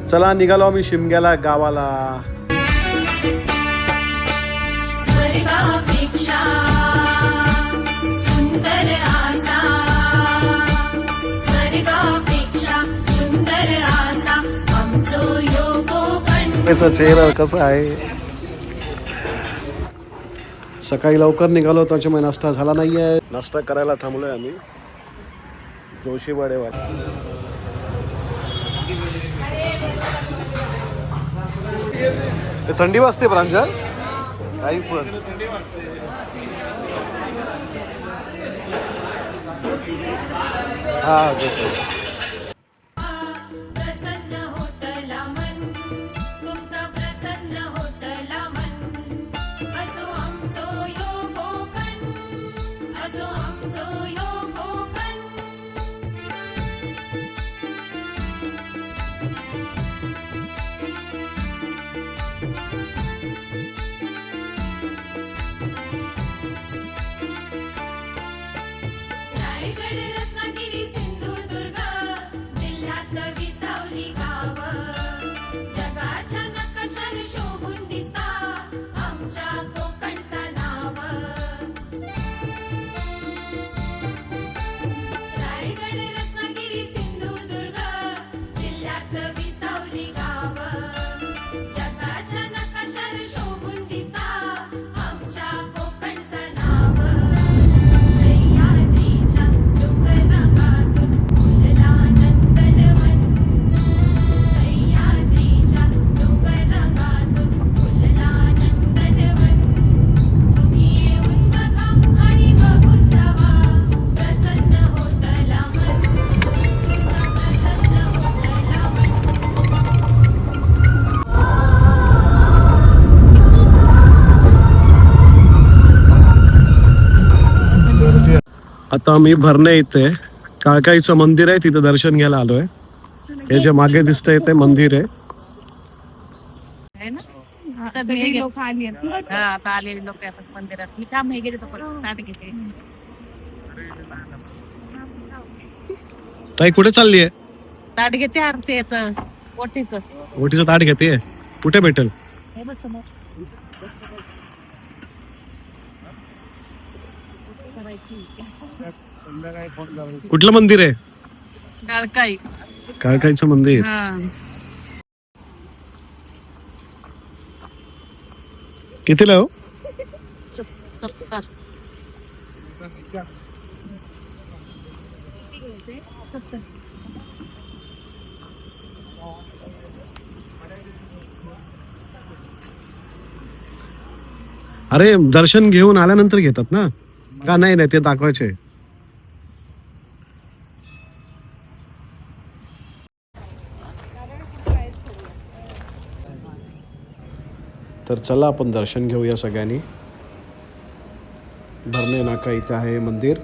चला निघालो आम्ही शिमग्याला गावाला. स्वर्गापेक्षा सुंदर आसा, स्वर्गापेक्षा सुंदर आसा आमचो यो कोकण. त्याचा चेहरा कसा आहे. सकाळी लवकर निघालो त्याच्यामुळे नाश्ता झाला नाहीये. नाश्ता करायला थांबलोय आम्ही जोशीवाड्यावर. थंडी वाजते प्रांजल काही पण. हा प्रसन्न होतला मन, तुमचा प्रसन्न होतला मन. असो आमचो यो कोकण, असो आमचो यो कोकण. रायगड रत्नागिरी सिंधुदुर्ग जिल्ह्यात विसावली गाव, जगाच्या नकाशाने शोभून दिसता आमच्या कोकणचा नाव. रायगड रत्नागिरी सिंधुदुर्ग जिल्ह्यात विसावली गाव, जगाच्या नकाशाने शोभून दिसता आमच्या कोकणचा नाव. सह्याद्रीच्या डोंगररांगातून फुलला नंदनवन, सह्याद्रीच्या डोंगररांगातून फुलला नंदनवन. तुम्ही येऊन बघा आणि बघून जावा, प्रसन्न होतला मन, तुमचा प्रसन्न होतला मन. आता आम्ही भरणे येते काळकाईचं मंदिर आहे तिथे दर्शन घ्यायला आलोय. हे जे मागे दिसतंय ते मंदिर आहे. सगळे लोक आता आलेले लोक येतात मंदिरात. मी काम हे गेले ताट घेते. ताई कुठे चालली आहे. ताट घेते आरतीच ओटीच. ओटीचं ताट घेते. कुठे भेटेल. हे बघ समोर. कुठलं मंदिर आहे. काळकाई. काळकाईचं मंदिर. कितीला हो. 70. अरे दर्शन घेऊन आल्यानंतर घेतात ना का. नाही नाही ते दाखवायचे. तर चला आपण दर्शन घेऊया सगळ्यांनी. भरणे नाका इथे आहे मंदिर.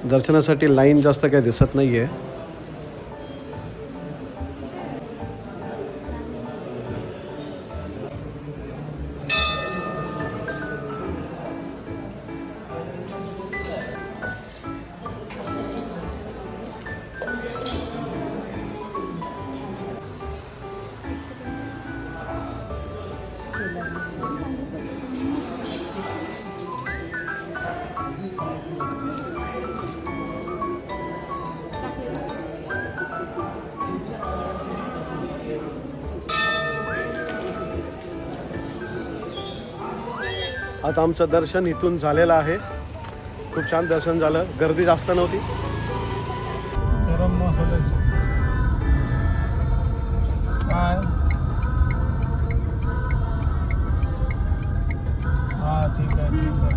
दर्शनासाठी लाईन जास्त काही दिसत नाहीये. आता आमचं दर्शन इथून झालेलं आहे. खूप छान दर्शन झालं. गर्दी जास्त नव्हती. गरम मसाले काय. हा ठीक आहे ठीक आहे.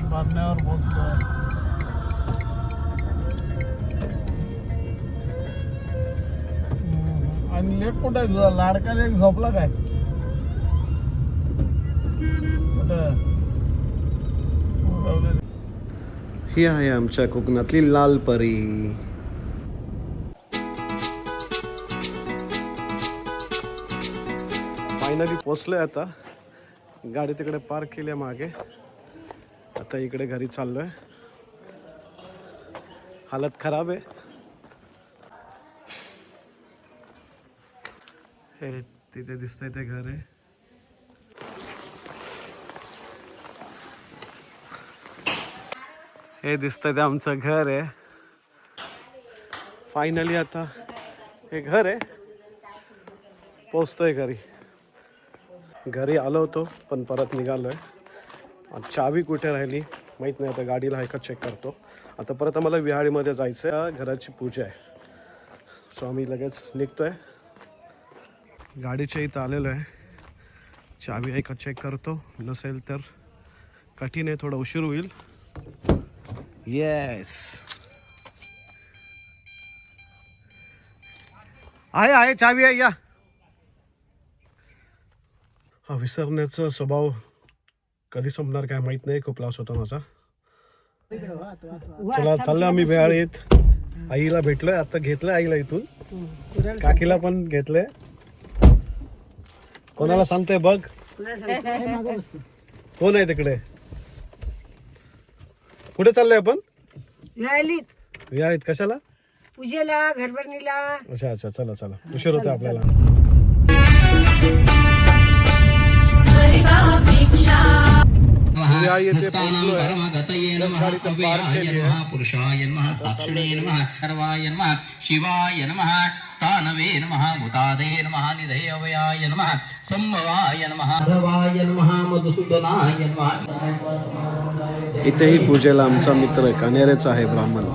भरण्यावर पोचलो. आणि लेक कुठे आहे तुझा. लाडका लेक झोपला काय. ही आहे आमच्या कोकणातली लाल परी. फायनली पोचलोय आता. गाडी तिकडे पार्क केली आहे मागे. आता इकडे घरी चाललोय. हालत खराब आहे. हे तिथे दिसतंय ते घर आहे. हे दिसतंय ते आमचं घर आहे. फायनली आता हे घर आहे. पोचतोय घरी. घरी आलो होतो पण परत निघालोय. चावी कुठे राहिली माहीत नाही. आता गाडीला आहे का चेक करतो. आता परत आम्हाला विहाळीमध्ये जायचं आहे. घराची पूजा आहे. सो आम्ही लगेच निघतोय. गाडीच्या इथं आलेलो आहे. चावी आहे का चेक करतो. नसेल तर कठीण आहे. थोडा उशीर होईल. येस आहे चावी आहे. या. हा विसरण्याचा स्वभाव कधी संपणार काय माहित नाही. खूप लॉस होता माझा. चला चाललं आम्ही वेळेत. आईला भेटलोय. आता घेतलंय आईला इथून. काकीला पण घेतलंय. कोणाला सांगतोय बघ. कोण आहे तिकडे. कुठे चाललोय आपण. वेळेत कशाला. पूजेला घरभरणीला. अच्छा अच्छा चला चला. उशीर होतो आपल्याला. येथे पोहोचलोय. गाडी तर पार्क केली आहे. पुरुषाय नमः साक्षिणे नमः सर्वाय नमः शिवाय नमः स्थानवे नमः भूतादे नमः निधये अवयाय नमः संभवाय नमः सर्वाय नमः मधुसूदनाय नमः. इथेही पूजेला आमचा मित्र कानेरेचा आहे ब्राह्मण.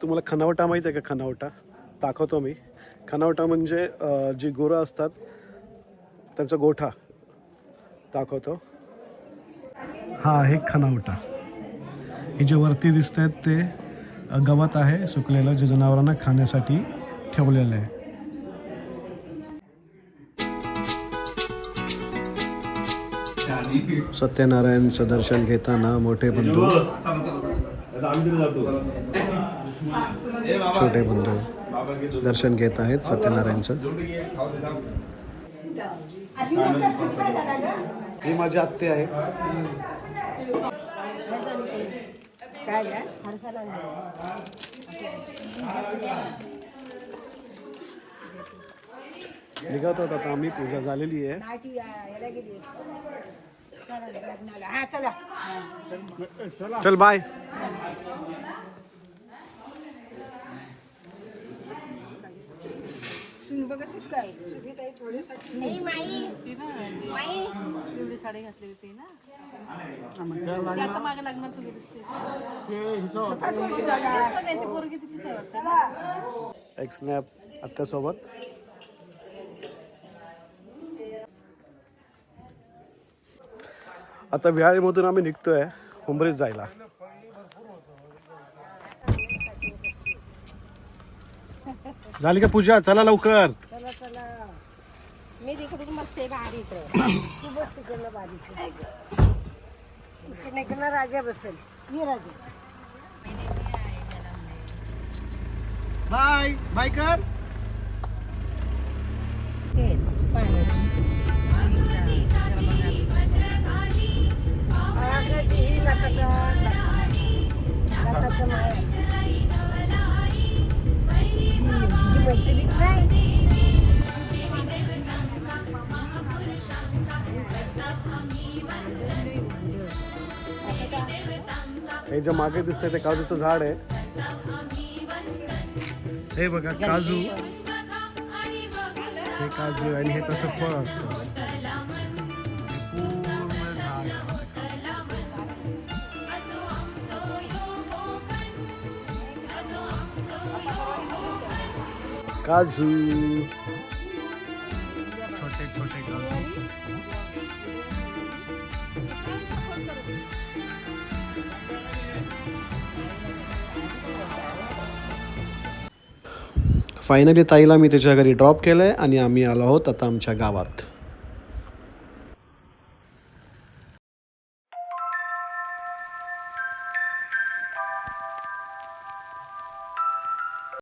तुम्हाला खनावटा माहिती आहे का. खनावटा दाखवतो मी. खनावटा म्हणजे जी गुरं असतात त्यांचा गोठा दाखवतो. हा आहे खनावटा. हे जे वरती दिसत आहेत ते गवत आहे सुकलेलं जे जनावरांना खाण्यासाठी ठेवलेलं आहे. सत्यनारायणचं दर्शन घेताना मोठे बंधू छोटे बंधू दर्शन घेत आहेत सत्यनारायणचं. ही माझी आत्ते आहे. निघत होत आता आम्ही. पूजा झालेली आहे. चल बाय. एवढी साडी घातली होती ना. आता मागे लग्नात तुझी दिसते. एक स्नॅप आत्यासोबत. आता विहाळीमधून आम्ही निघतोय हुंबरीत जायला. झाली का पूजा. चला लवकर. चला चला. मी तिकडून बसते बाहेर इकडे. तू बस तिकडनं बाहेर इकडे. इकडनं राजा बसेल. ये राजा. बाय बाय कर. हे जे मागे दिसतंय ते काजूचं झाड आहे. हे बघा काजू. हे काजू आणि हे त्याचं फळ असतं. पूर्ण झाड काजू, छोटे छोटे काजू. फायनली ताईला मी त्याच्या घरी ड्रॉप केलं आहे आणि आम्ही आलो आहोत आता आमच्या गावात.